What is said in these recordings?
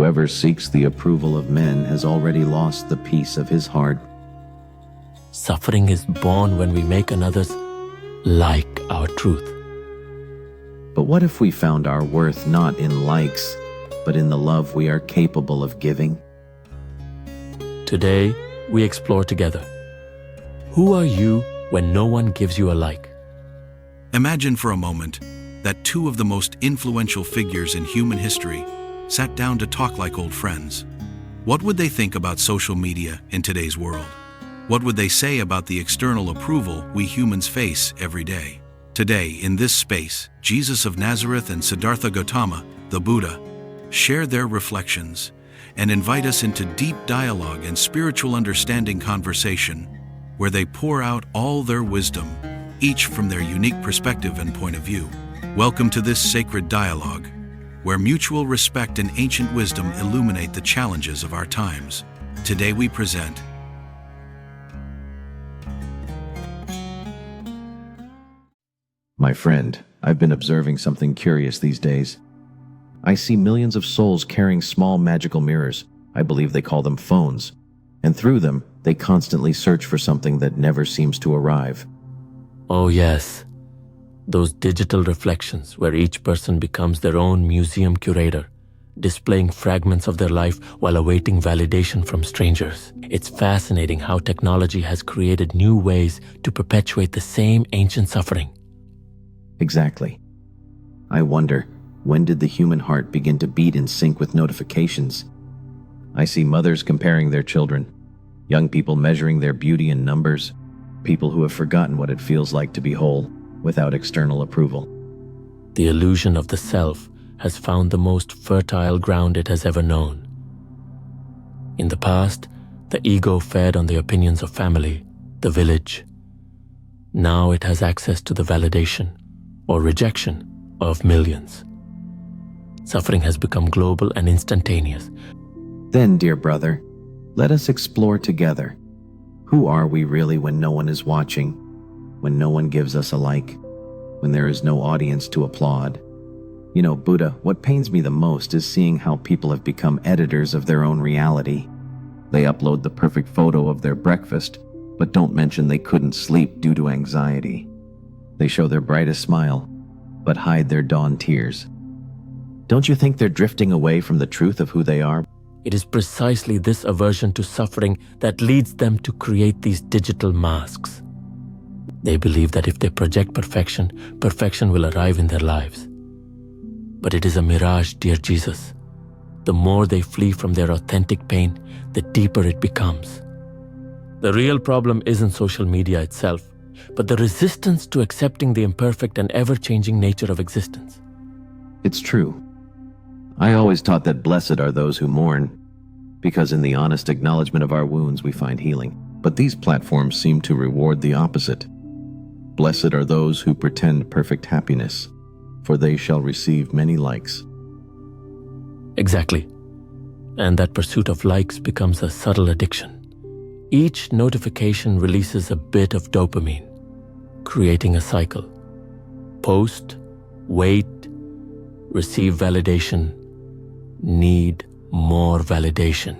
Whoever seeks the approval of men has already lost the peace of his heart. Suffering is born when we make another's like our truth. But what if we found our worth not in likes, but in the love we are capable of giving? Today, we explore together. Who are you when no one gives you a like? Imagine for a moment that two of the most influential figures in human history sat down to talk like old friends. What would they think about social media in today's world? What would they say about the external approval we humans face every day? Today, in this space, Jesus of Nazareth and Siddhartha Gautama, the Buddha, share their reflections and invite us into deep dialogue and spiritual understanding conversation, where they pour out all their wisdom, each from their unique perspective and point of view. Welcome to this sacred dialogue, where mutual respect and ancient wisdom illuminate the challenges of our times. Today we present My friend, I've been observing something curious these days. I see millions of souls carrying small magical mirrors. I believe they call them phones. And through them, they constantly search for something that never seems to arrive. Oh yes, those digital reflections where each person becomes their own museum curator, displaying fragments of their life while awaiting validation from strangers. It's fascinating how technology has created new ways to perpetuate the same ancient suffering. Exactly. I wonder, when did the human heart begin to beat in sync with notifications? I see mothers comparing their children, young people measuring their beauty in numbers, people who have forgotten what it feels like to be whole without external approval. The illusion of the self has found the most fertile ground it has ever known. In the past, the ego fed on the opinions of family, the village. Now it has access to the validation or rejection of millions. Suffering has become global and instantaneous. Then, dear brother, let us explore together. Who are we really when no one is watching, when no one gives us a like, when there is no audience to applaud? You know, Buddha, what pains me the most is seeing how people have become editors of their own reality. They upload the perfect photo of their breakfast, but don't mention they couldn't sleep due to anxiety. They show their brightest smile, but hide their dawn tears. Don't you think they're drifting away from the truth of who they are? It is precisely this aversion to suffering that leads them to create these digital masks. They believe that if they project perfection, perfection will arrive in their lives. But it is a mirage, dear Jesus. The more they flee from their authentic pain, the deeper it becomes. The real problem isn't social media itself, but the resistance to accepting the imperfect and ever-changing nature of existence. It's true. I always taught that blessed are those who mourn, because in the honest acknowledgement of our wounds we find healing. But these platforms seem to reward the opposite. Blessed are those who pretend perfect happiness, for they shall receive many likes. Exactly. And that pursuit of likes becomes a subtle addiction. Each notification releases a bit of dopamine, creating a cycle. Post, wait, receive validation, need more validation.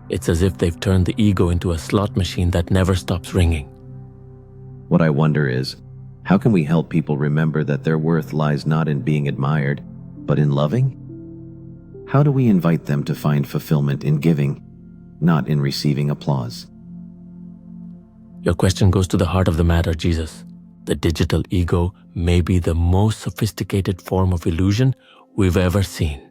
It's as if they've turned the ego into a slot machine that never stops ringing. What I wonder is, how can we help people remember that their worth lies not in being admired, but in loving? How do we invite them to find fulfillment in giving, not in receiving applause? Your question goes to the heart of the matter, Jesus. The digital ego may be the most sophisticated form of illusion we've ever seen.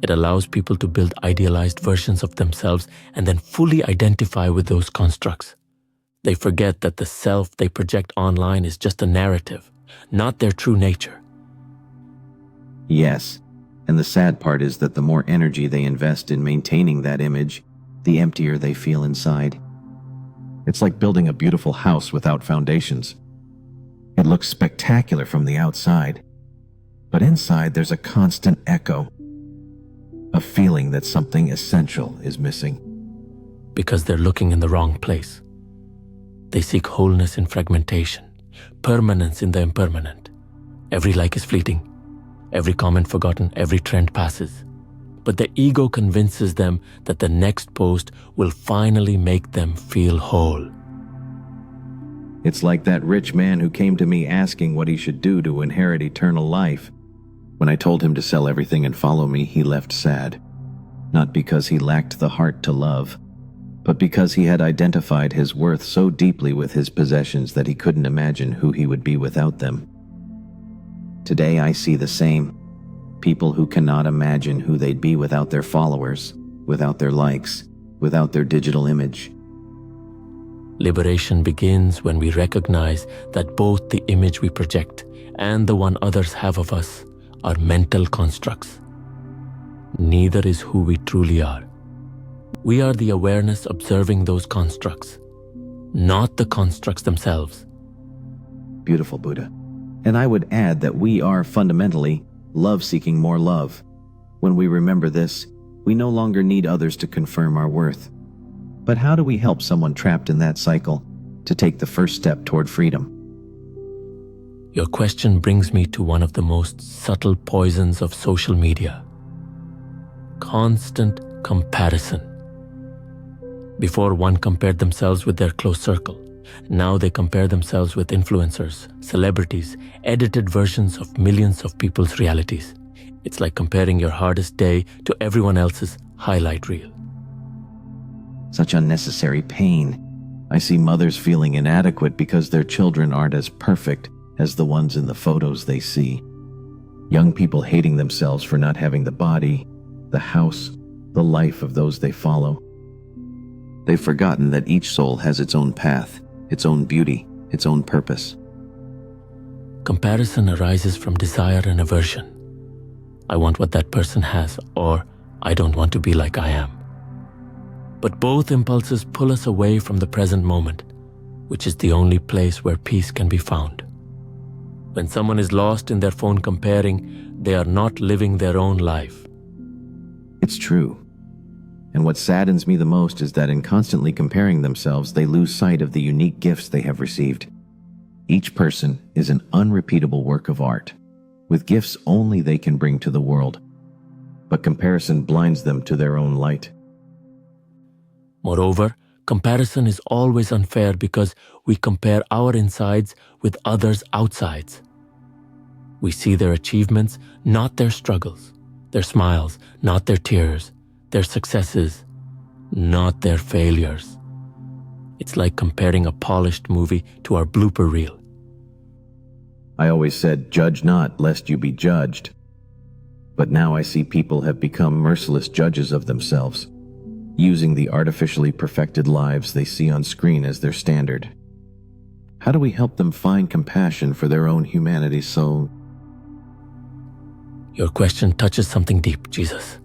It allows people to build idealized versions of themselves and then fully identify with those constructs. They forget that the self they project online is just a narrative, not their true nature. Yes, and the sad part is that the more energy they invest in maintaining that image, the emptier they feel inside. It's like building a beautiful house without foundations. It looks spectacular from the outside, but inside there's a constant echo, a feeling that something essential is missing. Because they're looking in the wrong place. They seek wholeness in fragmentation, permanence in the impermanent. Every like is fleeting, every comment forgotten, every trend passes. but the ego convinces them that the next post will finally make them feel whole. It's like that rich man who came to me asking what he should do to inherit eternal life. When I told him to sell everything and follow me, he left sad. Not because he lacked the heart to love, but because he had identified his worth so deeply with his possessions that he couldn't imagine who he would be without them. Today I see the same. People who cannot imagine who they'd be without their followers, without their likes, without their digital image. Liberation begins when we recognize that both the image we project and the one others have of us are mental constructs. Neither is who we truly are. We are the awareness observing those constructs, not the constructs themselves. Beautiful, Buddha. And I would add that we are fundamentally love-seeking more love. When we remember this, we no longer need others to confirm our worth. But how do we help someone trapped in that cycle to take the first step toward freedom? Your question brings me to one of the most subtle poisons of social media: constant comparison. Before, one compared themselves with their close circle. Now they compare themselves with influencers, celebrities, edited versions of millions of people's realities. It's like comparing your hardest day to everyone else's highlight reel. Such unnecessary pain. I see mothers feeling inadequate because their children aren't as perfect as the ones in the photos they see. Young people hating themselves for not having the body, the house, the life of those they follow. They've forgotten that each soul has its own path, its own beauty, its own purpose. Comparison arises from desire and aversion. I want what that person has, or I don't want to be like I am. But both impulses pull us away from the present moment, which is the only place where peace can be found. When someone is lost in their phone comparing, they are not living their own life. It's true. And what saddens me the most is that in constantly comparing themselves, they lose sight of the unique gifts they have received. Each person is an unrepeatable work of art, with gifts only they can bring to the world. But comparison blinds them to their own light. Moreover, comparison is always unfair because we compare our insides with others' outsides. We see their achievements, not their struggles, their smiles, not their tears, their successes, not their failures. It's like comparing a polished movie to our blooper reel. I always said, judge not, lest you be judged. But now I see people have become merciless judges of themselves, using the artificially perfected lives they see on screen as their standard. How do we help them find compassion for their own humanity so... Your question touches something deep, Jesus.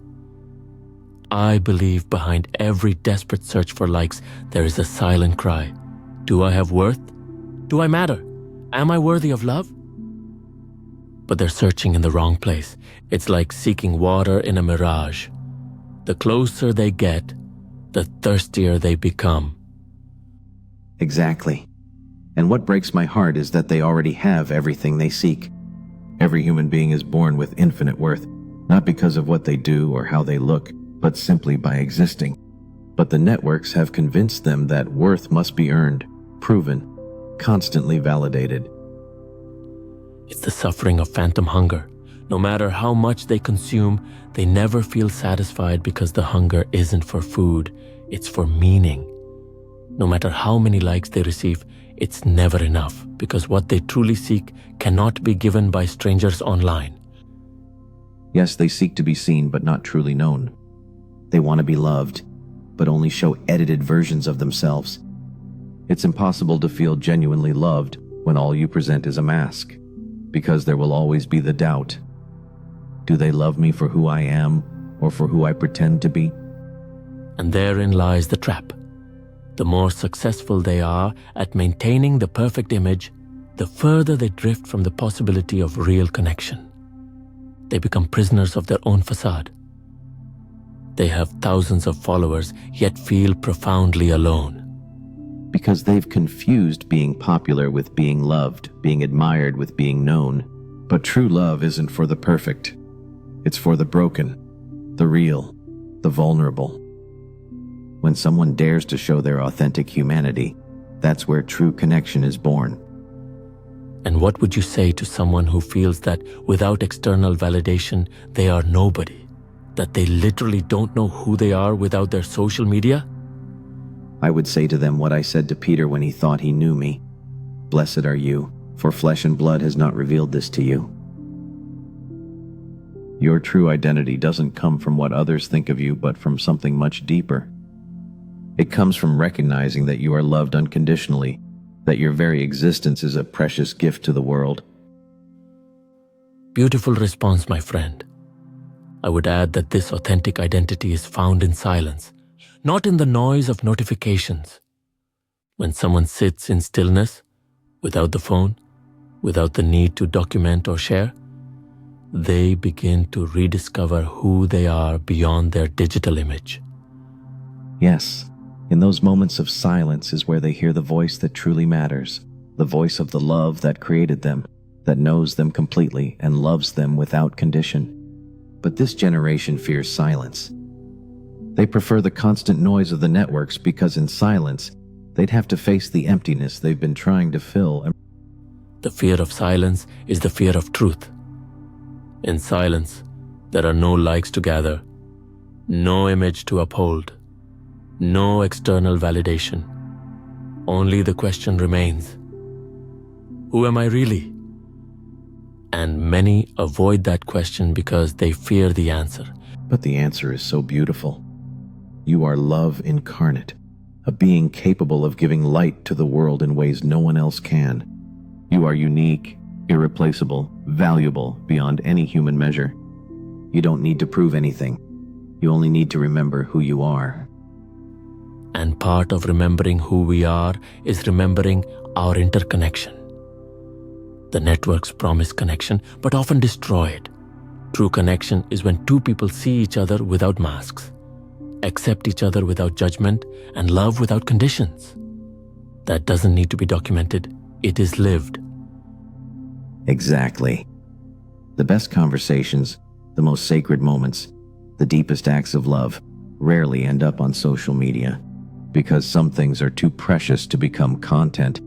I believe behind every desperate search for likes, there is a silent cry. Do I have worth? Do I matter? Am I worthy of love? But they're searching in the wrong place. It's like seeking water in a mirage. The closer they get, the thirstier they become. Exactly. And what breaks my heart is that they already have everything they seek. Every human being is born with infinite worth, not because of what they do or how they look, but simply by existing. But the networks have convinced them that worth must be earned, proven, constantly validated. It's the suffering of phantom hunger. No matter how much they consume, they never feel satisfied because the hunger isn't for food, it's for meaning. No matter how many likes they receive, it's never enough because what they truly seek cannot be given by strangers online. Yes, they seek to be seen but not truly known. They want to be loved, but only show edited versions of themselves. It's impossible to feel genuinely loved when all you present is a mask, because there will always be the doubt. Do they love me for who I am or for who I pretend to be? And therein lies the trap. The more successful they are at maintaining the perfect image, the further they drift from the possibility of real connection. They become prisoners of their own facade. They have thousands of followers, yet feel profoundly alone. Because they've confused being popular with being loved, being admired with being known. But true love isn't for the perfect. It's for the broken, the real, the vulnerable. When someone dares to show their authentic humanity, that's where true connection is born. And what would you say to someone who feels that without external validation, they are nobody? That they literally don't know who they are without their social media? I would say to them what I said to Peter when he thought he knew me. Blessed are you, for flesh and blood has not revealed this to you. Your true identity doesn't come from what others think of you, but from something much deeper. It comes from recognizing that you are loved unconditionally, that your very existence is a precious gift to the world. Beautiful response, my friend. I would add that this authentic identity is found in silence, not in the noise of notifications. When someone sits in stillness, without the phone, without the need to document or share, they begin to rediscover who they are beyond their digital image. Yes, in those moments of silence is where they hear the voice that truly matters, the voice of the love that created them, that knows them completely and loves them without condition. But this generation fears silence. They prefer the constant noise of the networks because in silence, they'd have to face the emptiness they've been trying to fill. The fear of silence is the fear of truth. In silence, there are no likes to gather, no image to uphold, no external validation. Only the question remains, who am I really? And many avoid that question because they fear the answer. But the answer is so beautiful. You are love incarnate, a being capable of giving light to the world in ways no one else can. You are unique, irreplaceable, valuable beyond any human measure. You don't need to prove anything. You only need to remember who you are. And part of remembering who we are is remembering our interconnection. The networks promise connection, but often destroy it. True connection is when two people see each other without masks, accept each other without judgment, and love without conditions. That doesn't need to be documented. It is lived. Exactly. The best conversations, the most sacred moments, the deepest acts of love rarely end up on social media because some things are too precious to become content.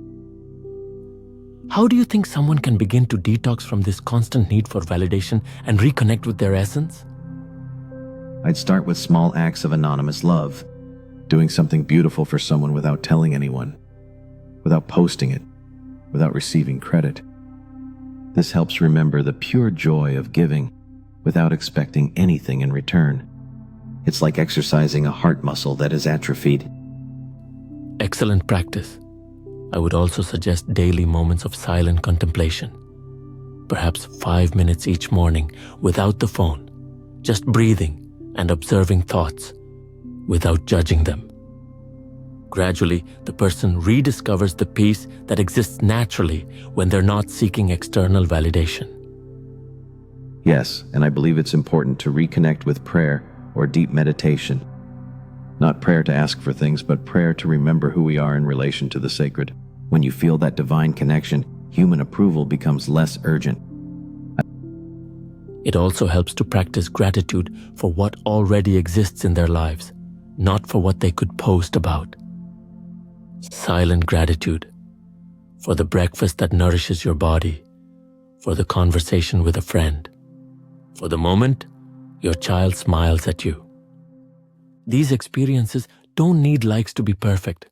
How do you think someone can begin to detox from this constant need for validation and reconnect with their essence? I'd start with small acts of anonymous love, doing something beautiful for someone without telling anyone, without posting it, without receiving credit. This helps remember the pure joy of giving without expecting anything in return. It's like exercising a heart muscle that is atrophied. Excellent practice. I would also suggest daily moments of silent contemplation. Perhaps 5 minutes each morning without the phone, just breathing and observing thoughts without judging them. Gradually, the person rediscovers the peace that exists naturally when they're not seeking external validation. Yes, and I believe it's important to reconnect with prayer or deep meditation. Not prayer to ask for things, but prayer to remember who we are in relation to the sacred. When you feel that divine connection, human approval becomes less urgent. It also helps to practice gratitude for what already exists in their lives, not for what they could post about. Silent gratitude for the breakfast that nourishes your body, for the conversation with a friend, for the moment your child smiles at you. These experiences don't need likes to be perfect.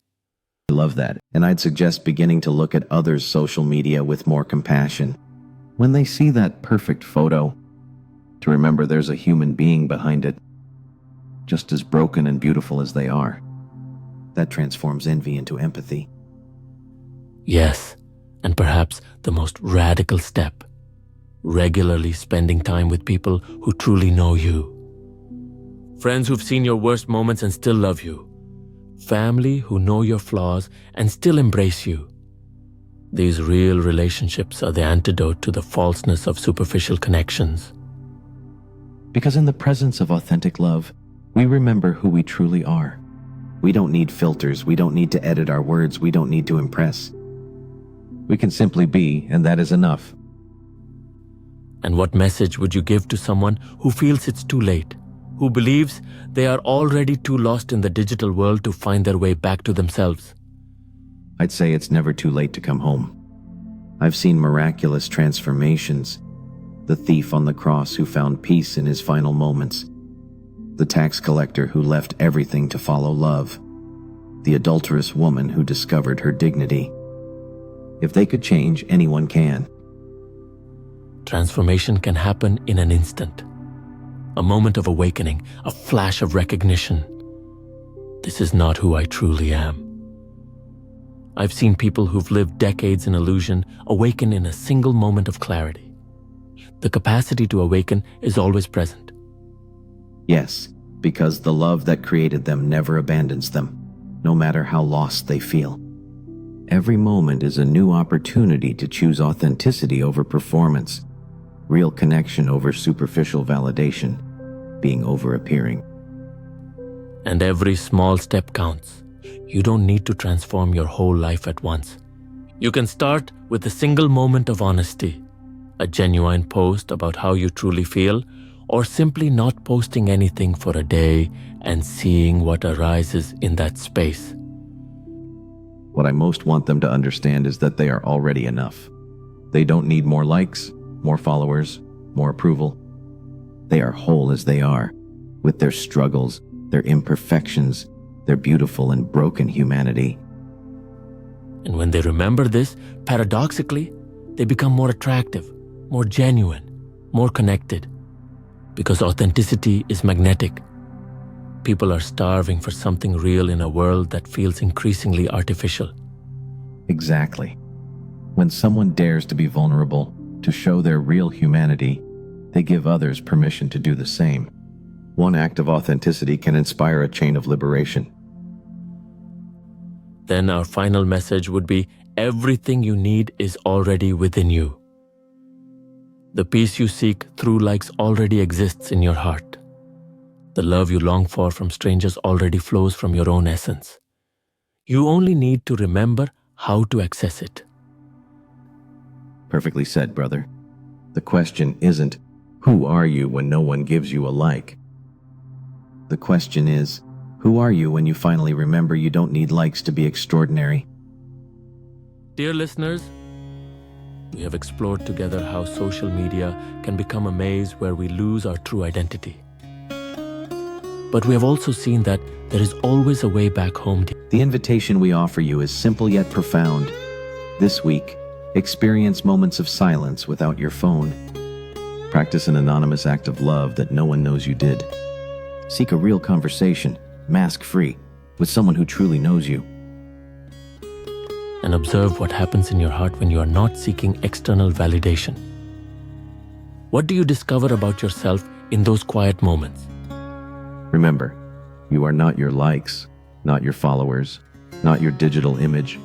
I love that, and I'd suggest beginning to look at others' social media with more compassion. When they see that perfect photo, to remember there's a human being behind it, just as broken and beautiful as they are. That transforms envy into empathy. Yes, and perhaps the most radical step, regularly spending time with people who truly know you. Friends who've seen your worst moments and still love you. Family who know your flaws and still embrace you. These real relationships are the antidote to the falseness of superficial connections. Because in the presence of authentic love, we remember who we truly are. We don't need filters, we don't need to edit our words, we don't need to impress. We can simply be, and that is enough. And what message would you give to someone who feels it's too late, who believes they are already too lost in the digital world to find their way back to themselves. I'd say it's never too late to come home. I've seen miraculous transformations. The thief on the cross who found peace in his final moments. The tax collector who left everything to follow love. The adulterous woman who discovered her dignity. If they could change, anyone can. Transformation can happen in an instant. A moment of awakening, a flash of recognition. This is not who I truly am. I've seen people who've lived decades in illusion awaken in a single moment of clarity. The capacity to awaken is always present. Yes, because the love that created them never abandons them, no matter how lost they feel. Every moment is a new opportunity to choose authenticity over performance, real connection over superficial validation, being over appearing. And every small step counts. You don't need to transform your whole life at once. You can start with a single moment of honesty, a genuine post about how you truly feel, or simply not posting anything for a day and seeing what arises in that space. What I most want them to understand is that they are already enough. They don't need more likes, more followers, more approval. They are whole as they are, with their struggles, their imperfections, their beautiful and broken humanity. And when they remember this, paradoxically, they become more attractive, more genuine, more connected. Because authenticity is magnetic. People are starving for something real in a world that feels increasingly artificial. Exactly. When someone dares to be vulnerable, to show their real humanity, they give others permission to do the same. One act of authenticity can inspire a chain of liberation. Then our final message would be, everything you need is already within you. The peace you seek through likes already exists in your heart. The love you long for from strangers already flows from your own essence. You only need to remember how to access it. Perfectly said, brother. The question isn't, who are you when no one gives you a like? The question is, who are you when you finally remember you don't need likes to be extraordinary? Dear listeners, we have explored together how social media can become a maze where we lose our true identity. But we have also seen that there is always a way back home. The invitation we offer you is simple yet profound. This week, experience moments of silence without your phone. Practice an anonymous act of love that no one knows you did. Seek a real conversation, mask-free, with someone who truly knows you. And observe what happens in your heart when you are not seeking external validation. What do you discover about yourself in those quiet moments? Remember, you are not your likes, not your followers, not your digital image.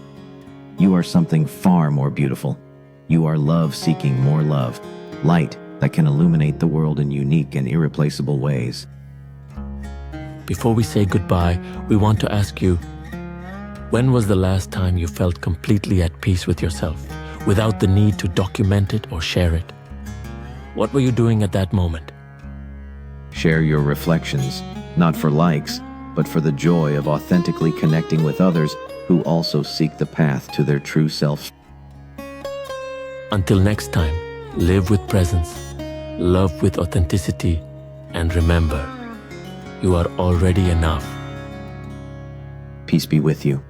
You are something far more beautiful. You are love seeking more love, light that can illuminate the world in unique and irreplaceable ways. Before we say goodbye, we want to ask you, when was the last time you felt completely at peace with yourself, without the need to document it or share it? What were you doing at that moment? Share your reflections, not for likes, but for the joy of authentically connecting with others who also seek the path to their true self. Until next time, live with presence, love with authenticity, and remember, you are already enough. Peace be with you.